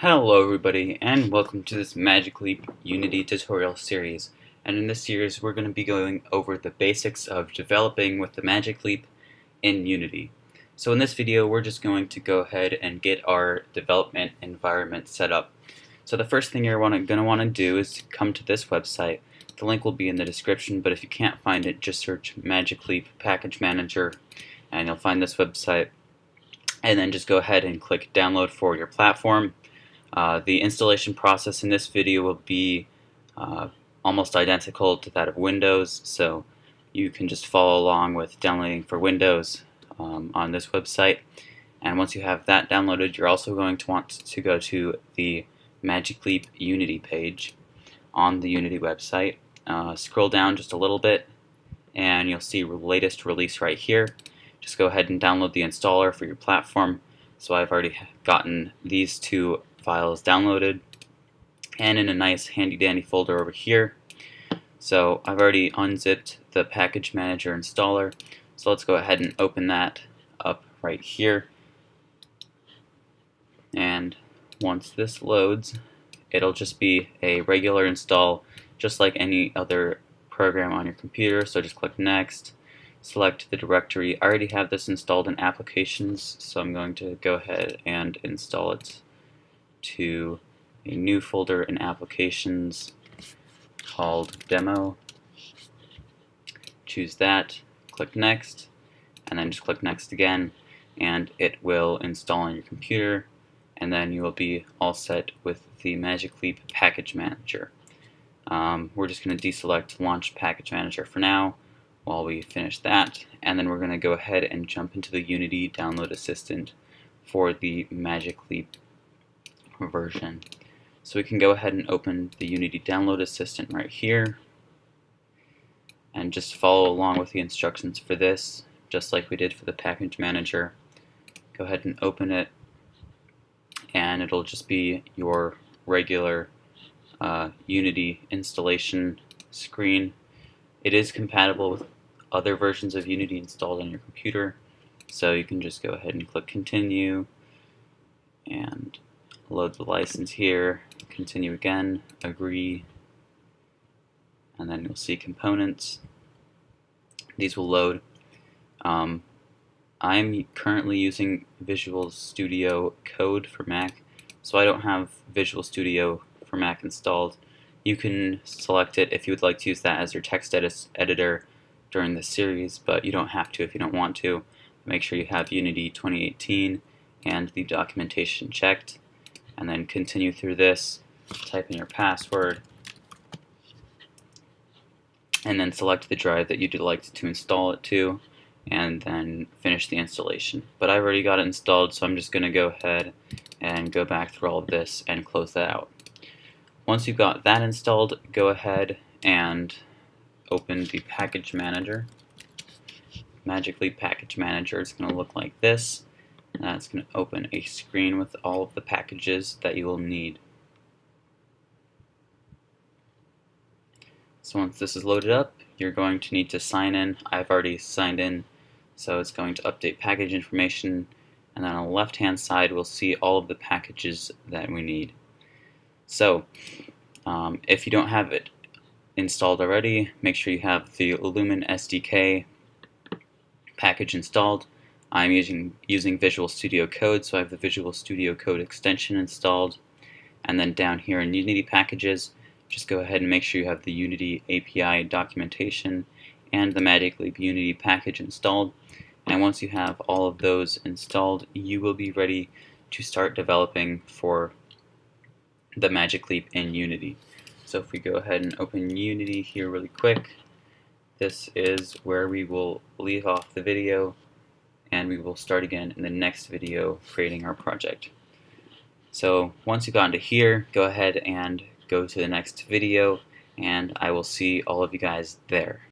Hello everybody and welcome to this Magic Leap Unity tutorial series, and in this series we're going to be going over the basics of developing with the Magic Leap in Unity. So in this video we're just going to go ahead and get our development environment set up. So the first thing you're going to want to do is come to this website. The link will be in the description, but if you can't find it, just search Magic Leap Package Manager and you'll find this website, and then just go ahead and click download for your platform. The installation process in this video will be almost identical to that of Windows, so you can just follow along with downloading for Windows on this website. And once you have that downloaded, you're also going to want to go to the Magic Leap Unity page on the Unity website. Scroll down just a little bit and you'll see latest release right here. Just go ahead and download the installer for your platform. So I've already gotten these two files downloaded and in a nice handy dandy folder over here. So I've already unzipped the package manager installer, so let's go ahead and open that up right here. And once this loads, it'll just be a regular install just like any other program on your computer. So just click next, select the directory. I already have this installed in applications, so I'm going to go ahead and install it to a new folder in applications called demo. Choose that, click next, and then just click next again, and it will install on your computer, and then you will be all set with the Magic Leap Package Manager. We're just going to deselect Launch Package Manager for now while we finish that, and then we're going to go ahead and jump into the Unity Download Assistant for the Magic Leap version. So we can go ahead and open the Unity Download Assistant right here and just follow along with the instructions for this, just like we did for the Package Manager. Go ahead and open it, and it'll just be your regular Unity installation screen. It is compatible with other versions of Unity installed on your computer, so you can just go ahead and click continue and load the license here, continue again, agree, and then you'll see components. These will load. I'm currently using Visual Studio Code for Mac, so I don't have Visual Studio for Mac installed. You can select it if you would like to use that as your text editor during this series, but you don't have to if you don't want to. Make sure you have Unity 2018 and the documentation checked, and then continue through this, type in your password, and then select the drive that you'd like to install it to, and then finish the installation. But I've already got it installed, so I'm just going to go ahead and go back through all of this and close that out. Once you've got that installed, go ahead and open the Package Manager. Magic Leap Package Manager is going to look like this. It's going to open a screen with all of the packages that you will need. So once this is loaded up, you're going to need to sign in. I've already signed in, so it's going to update package information, and then on the left hand side we'll see all of the packages that we need. So if you don't have it installed already, make sure you have the Lumen SDK package installed. I'm using Visual Studio Code, so I have the Visual Studio Code extension installed. And then down here in Unity Packages, just go ahead and make sure you have the Unity API documentation and the Magic Leap Unity package installed. And once you have all of those installed, you will be ready to start developing for the Magic Leap in Unity. So if we go ahead and open Unity here really quick, this is where we will leave off the video, and we will start again in the next video creating our project. So once you've gotten to here, go ahead and go to the next video, and I will see all of you guys there.